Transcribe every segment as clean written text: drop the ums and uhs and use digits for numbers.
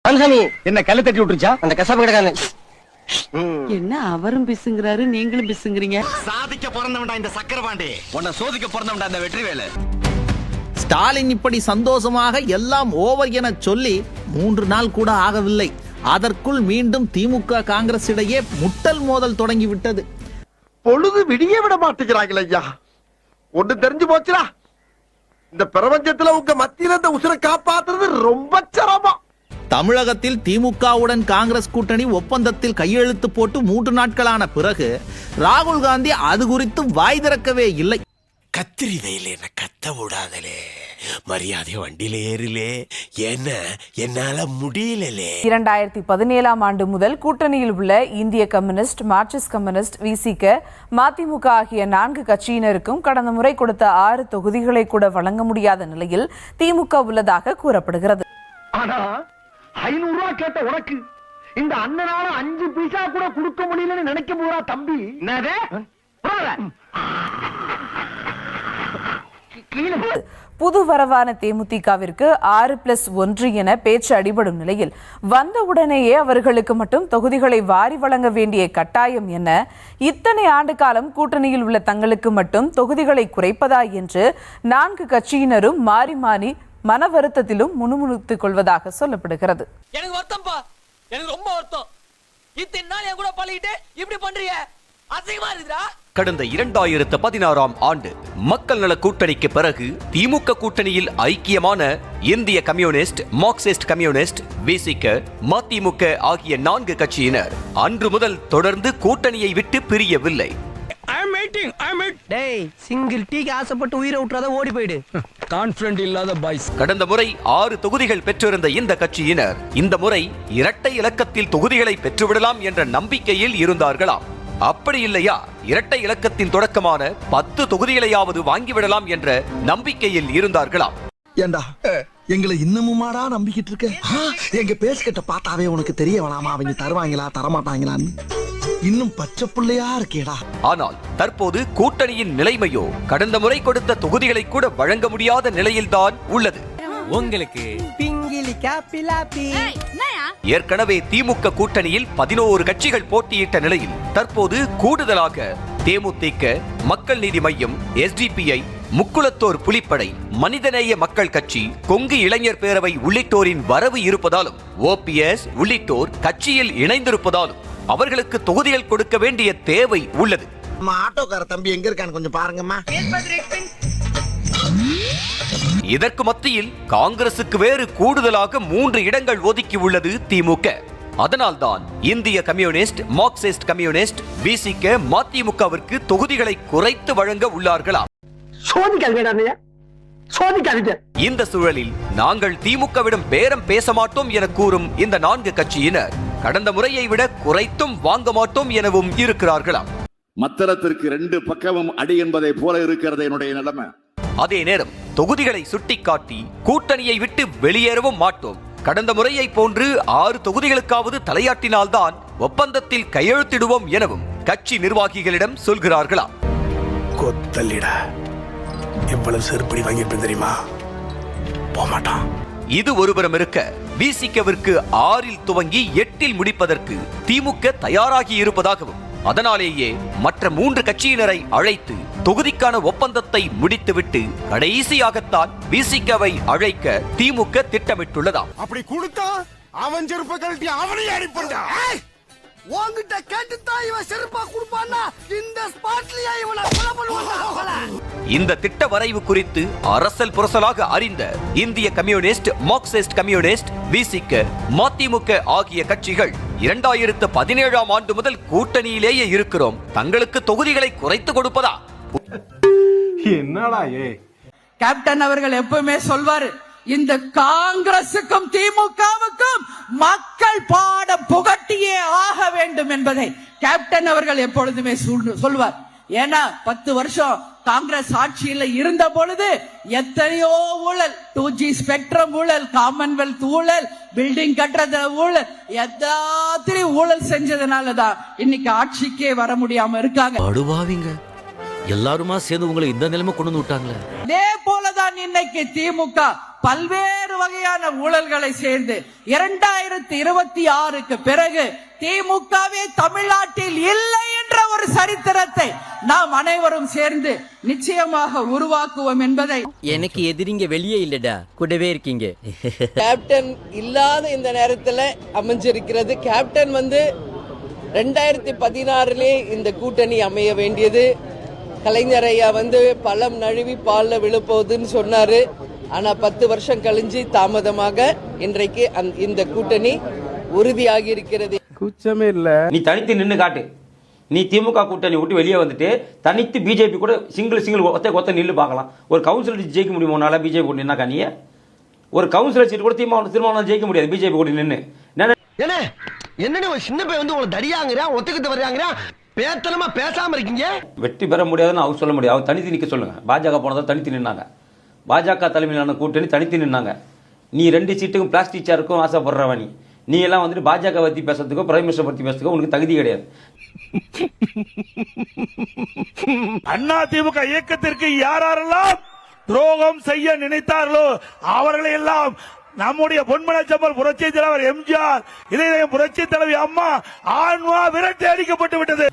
என்ன கல்ல தட்டி விட்டுருச்சா அந்த கசாப்பு கிடக்கான என்ன அவரும் பிசுங்கிறாரு நீங்களும் பிசுங்கிறீங்க. சாதிக்க பிறந்தவன்டா இந்த சக்கரபாண்டி, உன்னை சோதிக்க பிறந்தவன்டா இந்த வெற்றிவேலு. ஸ்டாலின் இப்படி சந்தோஷமாக எல்லாம் ஓவர் என சொல்லி 3 நாள் கூட ஆகவில்லை. அதற்குள் மீண்டும் திமுக காங்கிரஸ் இடையே முட்டல் மோதல் தொடங்கிவிட்டது. பொழுது விடிய விட மாட்டேங்கிறாங்களே ஐயா. ஒண்ணு தெரிஞ்சு போச்சுடா, இந்த பிரபஞ்சத்துல உங்க மத்தியில இந்த உசுரை காப்பாத்துறது ரொம்ப சிரமம். தமிழகத்தில் திமுகவுடன் காங்கிரஸ் கூட்டணி ஒப்பந்தத்தில் கையெழுத்து போட்டு 3 நாட்களான பிறகு ராகுல் காந்தி அது குறித்து வாய் திறக்கவே இல்லை. கத்திரி வெயில என்ன கத்த விடாதலே, மரியாதை வண்டியில ஏறிலே, என்ன என்னால முடியலே. 2017 ஆண்டு முதல் கூட்டணியில் உள்ள இந்திய கம்யூனிஸ்ட், மார்க்சிஸ்ட் கம்யூனிஸ்ட், விசிக, மதிமுக ஆகிய 4 கட்சியினருக்கும் கடந்த முறை கொடுத்த 6 தொகுதிகளை கூட வழங்க முடியாத நிலையில் திமுக உள்ளதாக கூறப்படுகிறது. ஆனா 500 ரூபாய் கேட்ட உனக்கு இந்த அண்ணனால 5 பைசா கூட கொடுக்க முடியலன்னு நினைக்க போறா தம்பி. புது வரவான தேமுதிகவிற்கு 6+1 என பேச்சு அடிபடும் நிலையில் வந்தவுடனேயே அவர்களுக்கு மட்டும் தொகுதிகளை வாரி வழங்க வேண்டிய கட்டாயம் என்ன, இத்தனை ஆண்டு காலம் கூட்டணியில் உள்ள தங்களுக்கு மட்டும் தொகுதிகளை குறைப்பதா என்று 4 கட்சியினரும் மாறி மாறி மன வருத்தத்திலும் முணுமுணுத்துக் கொள்வதாக சொல்லப்படுகிறது. எனக்கு வருத்தம்பா, எனக்கு ரொம்ப வருத்தம். இத்தனை நாள் என் கூட பழகிட்டு இப்படி பண்றீங்க, அசிங்கமா இருக்குடா. கடந்த 2016ஆம் ஆண்டு மக்கள் நல கூட்டணிக்கு பிறகு திமுக கூட்டணியில் ஐக்கியமான இந்திய கம்யூனிஸ்ட், மார்க்சிஸ்ட் கம்யூனிஸ்ட், விசிக, மதிமுக ஆகிய 4 கட்சியினர் அன்று முதல் தொடர்ந்து கூட்டணியை விட்டு பிரியவில்லை. சிங்கிள் டீக்கு ஆசைப்பட்டு உயிரை விட்டுறத ஓடி போயிடு. கான்பிடன்ட் இல்லாத பாய்ஸ். கடந்த முறை 6 தொகுதிகள் பெற்றிருந்த இந்த கட்சியினர் இந்த முறை இரட்டை இலக்கத்தில் தொகுதிகளை பெற்றுவிடலாம் என்ற நம்பிக்கையில் இருந்தார்களாம். அப்படி இல்லையா, இரட்டை இலக்கத்தின் தொடக்கமான 10 தொகுதிகளையாவது வாங்கிவிடலாம் என்ற நம்பிக்கையில் இருந்தார்களாம். ஏண்டா எங்களை இன்னமுமாடா நம்பிக்கிட்டு இருக்க? எங்க பேசிக்கிட்ட பார்த்தாவே உனக்கு தெரிய வேணாமா அவங்க தருவாங்களா தரமாட்டாங்களான்னு? இன்னும் பச்சை பிள்ளையா இருக்கேடா. ஆனால் தற்போது கூட்டணியின் நிலைமையோ கடந்த முறை கொடுத்த தொகுதிகளை கூட வழங்க முடியாத நிலையில்தான் உள்ளது. உங்களுக்கு பிங்கிலி காப்பிலாப்பி. ஏற்கனவே திமுக கூட்டணியில் 11 கட்சிகள் போட்டியிட்ட நிலையில் தற்போது கூடுதலாக தேமுதிக, மக்கள் நீதி மய்யம், SDPI, முக்குளத்தோர் புலிப்படை, மனிதநேய மக்கள் கட்சி, கொங்கு இளைஞர் பேரவை உள்ளிட்டோரின் வரவு இருப்பதாலும் OPS உள்ளிட்டோர் கட்சியில் இணைந்திருப்பதாலும் அவர்களுக்கு தொகுதிகள் கொடுக்க வேண்டிய தேவை உள்ளது. ஆட்டோக்கார தம்பி எங்க இருக்கான்னு கொஞ்சம் பாருங்கம்மா. இதற்கு மத்தியில் காங்கிரசுக்கு வேறு கூடுதலாக 3 இடங்கள் ஒதுக்கி உள்ளது திமுக. அதனால்தான் இந்திய கம்யூனிஸ்ட், மார்க்சிஸ்ட் கம்யூனிஸ்ட், விசிக, மதிமுகவிற்கு தொகுதிகளை குறைத்து வழங்க உள்ளார்களாம். இந்த சூழலில் நாங்கள் திமுகவிடம் பேரம் பேச மாட்டோம் என கூறும் இந்த 4 கட்சியினர் கடந்த முறையை விட குறைத்தும் வாங்க மாட்டோம் எனவும் இருக்கிறார்களாம். மத்தளத்திற்கு 2 பக்கமும் அடி என்பதை போல இருக்கிறது என்னுடைய நிலைமை. அதே நேரம் தொகுதிகளை சுட்டிக்காட்டி கூட்டணியை விட்டு வெளியேறவும் மாட்டோம், கடந்த முறையை போன்று 6 தொகுதிகளுக்காவது தலையாட்டினால்தான் ஒப்பந்தத்தில் கையெழுத்திடுவோம் எனவும் கட்சி நிர்வாகிகளிடம் சொல்கிறார்களாம். கொத்தல்லிடா, எவ்வளவு செருப்படி வாங்கியிருப்பேன் தெரியுமா? போமாட்டான். இது ஒருபுறம் இருக்க, விசிகவிற்கு 6இல் துவங்கி 8இல் முடிப்பதற்கு திமுக தயாராகி இருப்பதாகவும் அதனாலேயே மற்ற 3 கட்சியினரை அழைத்து தொகுதிக்கான ஒப்பந்தத்தை முடித்துவிட்டு கடைசியாகத்தான் விசிகவை அழைக்க திமுக திட்டமிட்டுள்ளதாம். அப்படி கொடுத்தா அவன் செருப்ப கழட்டி அவனை அடிப்பண்டா. உன்கிட்ட கேட்டுத்தான் இவன் செருப்பா கொடுப்பான்னா இந்த ஸ்பாட்லயே இவனை கொலை பண்ணுவாங்க. இந்த திட்ட வரைவு குறித்து அரசல் புரசலாக அறிந்த இந்திய கம்யூனிஸ்ட், மார்க்சிஸ்ட் கம்யூனிஸ்ட், விசிக, மதிமுக ஆகிய கட்சிகள் 2017ஆம் ஆண்டு முதல் கூட்டணியிலேயே இருக்கிறோம், தங்களுக்கு தொகுதிகளை குறைத்து கொடுப்பதா? என்னடா கேப்டன் அவர்கள் எப்பவுமே சொல்வாரு, இந்த காங்கிரசுக்கும் திமுகவுக்கும் மக்கள் பாடம் புகட்டியே ஆக வேண்டும் என்பதை கேப்டன் அவர்கள் எப்பொழுதுமே சொல்வார். ஏன்னா 10 வருஷம் காங்கிரஸ் ஆட்சியில் இருந்த பொழுது எத்தனையோ ஊழல், 2G ஸ்பெக்ட்ரம் ஊழல், காமன்வெல்த் ஊழல், பில்டிங் கட்டுறது ஊழல், எல்லாத்திலையும் ஊழல் செஞ்சதுனாலதான் இன்னைக்கு ஆட்சிக்கே வர முடியாம இருக்காங்க. அடுவாவிங்க எல்லாருமா சேர்ந்து உங்களை இந்த நிலைமை கொண்டு வந்து விட்டாங்களே. இதே போலதான் இன்னைக்கு திமுக பல்வேறு வகையான ஊழல்களை சேர்ந்து 2026க்கு பிறகு திமுகவே தமிழ்நாட்டில் இல்லை என்ற ஒரு சரித்திரத்தை நாம் அனைவரும் சேர்ந்து நிச்சயமாக உருவாக்குவோம் என்பதை. எனக்கு எதிரிங்க வெளியே இல்லடா, கூடவே இருக்கீங்க. கேப்டன் இல்லாத இந்த நேரத்துல அமைஞ்சிருக்கிறது. கேப்டன் 2016 இந்த கூட்டணி அமைய வேண்டியது. கலைஞர் ஐயா பழம் நழுவி பால்ல விழுப்போகுதுன்னு சொன்னாரு. ஆனா 10 வருஷம் கழிஞ்சு தாமதமாக இன்றைக்கு இந்த கூட்டணி உறுதியாகி இருக்கிறது. குச்சமே இல்ல. நீ தனித்து நின்னு காட்டு. நீ திமுக கூட்டணி விட்டு வெளியே வந்துட்டு தனித்து பிஜேபி கூட சிங்கிள் ஒத்த நில்லு பார்க்கலாம். ஒரு கவுன்சிலர் ஜெயிக்க முடியுமா உன்னால? பிஜேபி கூட நின்னா நீ ஒரு கவுன்சிலர் சீட் கூட திருமாவளவன் ஜெயிக்க முடியாது பிஜேபி கூட நின்னு. என்ன ஒரு சின்ன பையன் வந்து உங்களை தடியாங்கிறா, ஒத்துக்கிட்டு வர்றாங்கிறா, பேத்தனமா பேசாம இருக்கீங்க. வெற்றி பெற முடியாதுன்னு அவர் சொல்ல முடியாது. அவர் தனித்து நிக்க சொல்லுங்க. பாஜக போனதை தனித்து நின்னாங்க. பாஜக தலைமையிலான கூட்டணி தனித்து நின்னாங்க. நீ 2 சீட்டுக்கும் பிளாஸ்டிக் சேருக்கும் ஆசைப்படுறவ நீ எல்லாம் பாஜக பத்தி பேசுறதுக்கோ பிரைம் மினிஸ்டர் பத்தி பேசுறதுக்கோ உனக்கு தகுதி கிடையாது. அண்ணா திமுக இயக்கத்திற்கு யாரெல்லாம் துரோகம் செய்ய நினைத்தார்களோ அவர்களை எல்லாம் நம்முடைய பொன்மனச்சம்பல் புரட்சி தலைவர் எம்ஜிஆர், இதயம் புரட்சி தலைவி அம்மா ஆன்மா விரட்டி அடிக்கப்பட்டு விட்டது.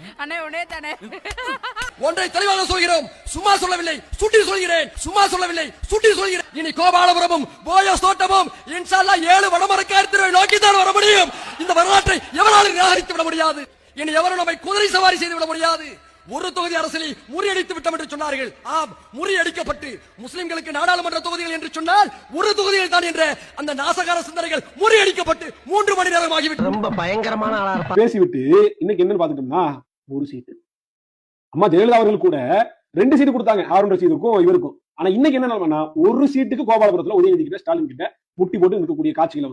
ஒன்றை தெளிவாக சொல்கிறோம், சும்மா சொல்லவில்லை, சுட்டி சொல்கிறேன். சும்மா சொல்லவில்லை, சுட்டி சொல்கிறேன். இனி கோபாலபுரமும் போயஸ் தோட்டமும் இன்ஷா அல்லாஹ் 7 வடமரக்கார் திருவை நோக்கித்தான் வர முடியும். இந்த வரலாற்றை எவராலும் நிராகரித்து விட முடியாது. இனி எவரும் நம்மை குதிரை சவாரி செய்து விட முடியாது. ஒரு தொகுதி அரசியலை முறியடித்து விட்டோம் என்று சொன்னார்கள். ஆம், முறியடிக்கப்பட்டு முஸ்லிம்களுக்கு நாடாளுமன்ற தொகுதிகள் என்று சொன்னால் ஒரு தொகுதிகள் தான் என்ற அந்த நாசகார சிந்தனைகள் முறியடிக்கப்பட்டு 3 மணி நேரம் ஆகிவிட்டது. ரொம்ப பயங்கரமான ஆளா இருப்பா. பேசிவிட்டு இன்னைக்கு என்னன்னு பாத்துட்டோம்னா ஒரு சீட்டு. அம்மா ஜெயலலிதா அவர்கள் கூட 2 சீட்டு கொடுத்தாங்க, ஆர் ரஷீதுக்கும் இவருக்கும். ஆனா இன்னைக்கு என்ன நிலைமைனா ஒரு சீட்டுக்கு கோபாலபுரத்துல உதயநிதி கிட்ட ஸ்டாலின் கிட்ட முட்டி போட்டு இருக்கக்கூடிய காட்சிகளை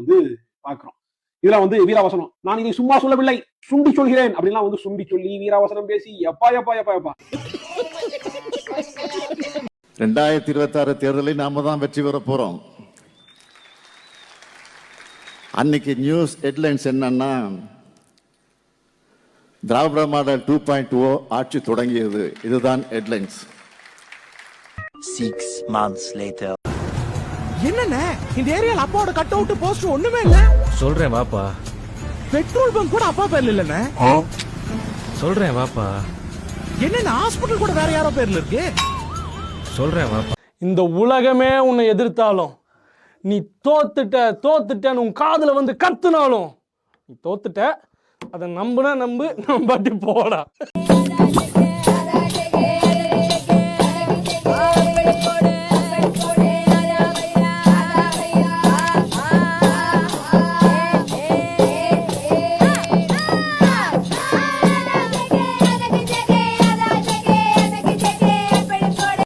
பாக்குறோம். இதுல வீராவசனம், நான் இதை சும்மா சொல்லவில்லை, சுண்டி சொல்கிறேன் அப்படின்லாம் சுண்டி சொல்லி வீராவசனம் பேசி எப்பா எப்பா எப்பா எப்பா. 2026 தேர்தலில் நாம தான் வெற்றி பெற போறோம். அன்னைக்கு நியூஸ் ஹெட்லைன்ஸ் என்னன்னா, திராவிட மாடல் 2.0 ஆட்சி தொடங்கியது. இதுதான் ஹெட்லைன்ஸ். 6 months later. என்னண்ணே இந்த ஏரியால அப்பாவோட கட் அவுட் போஸ்டர் ஒண்ணுமே இல்ல. சொல்றேன் வாப்பா. பெட்ரோல் பங்க் கூட அப்பா பேர்ல இல்லண்ணே. சொல்றேன் வாப்பா. என்னண்ணே ஹாஸ்பிடல் கூட வேற யாரோ பேர்ல இருக்கு. சொல்றேன் வாப்பா. இந்த உலகமே உன்னை எதிர்த்தாலும் நீ தோத்துட்டன்னு உன் காதுல கத்துனாலும் நீ தோத்துட்ட. அதை நம்புனா நம்பு, நம்பாட்டி போடா.